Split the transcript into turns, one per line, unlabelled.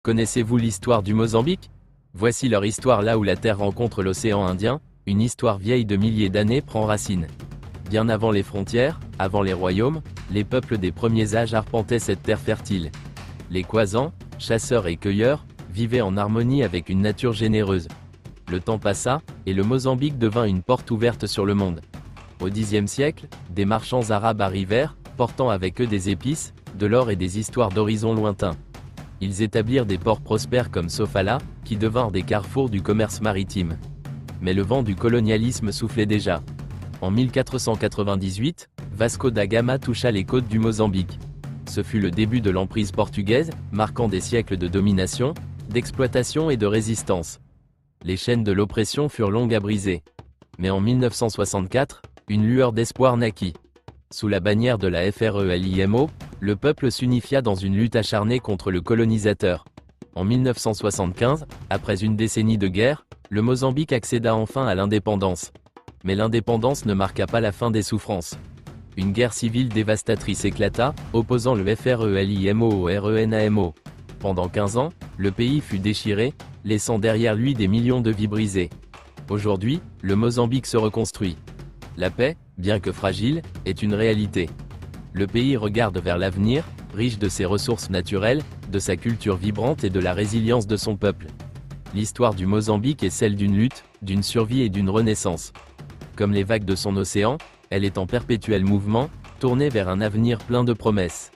Connaissez-vous l'histoire du Mozambique? Voici leur histoire là où la Terre rencontre l'océan Indien, une histoire vieille de milliers d'années prend racine. Bien avant les frontières, avant les royaumes, les peuples des premiers âges arpentaient cette terre fertile. Les Khoisans, chasseurs et cueilleurs, vivaient en harmonie avec une nature généreuse. Le temps passa, et le Mozambique devint une porte ouverte sur le monde. Au Xe siècle, des marchands arabes arrivèrent, portant avec eux des épices, de l'or et des histoires d'horizons lointains. Ils établirent des ports prospères comme Sofala, qui devinrent des carrefours du commerce maritime. Mais le vent du colonialisme soufflait déjà. En 1498, Vasco da Gama toucha les côtes du Mozambique. Ce fut le début de l'emprise portugaise, marquant des siècles de domination, d'exploitation et de résistance. Les chaînes de l'oppression furent longues à briser. Mais en 1964, une lueur d'espoir naquit. Sous la bannière de la FRELIMO, le peuple s'unifia dans une lutte acharnée contre le colonisateur. En 1975, après une décennie de guerre, le Mozambique accéda enfin à l'indépendance. Mais l'indépendance ne marqua pas la fin des souffrances. Une guerre civile dévastatrice éclata, opposant le FRELIMO au RENAMO. Pendant 15 ans, le pays fut déchiré, laissant derrière lui des millions de vies brisées. Aujourd'hui, le Mozambique se reconstruit. La paix, bien que fragile, est une réalité. Le pays regarde vers l'avenir, riche de ses ressources naturelles, de sa culture vibrante et de la résilience de son peuple. L'histoire du Mozambique est celle d'une lutte, d'une survie et d'une renaissance. Comme les vagues de son océan, elle est en perpétuel mouvement, tournée vers un avenir plein de promesses.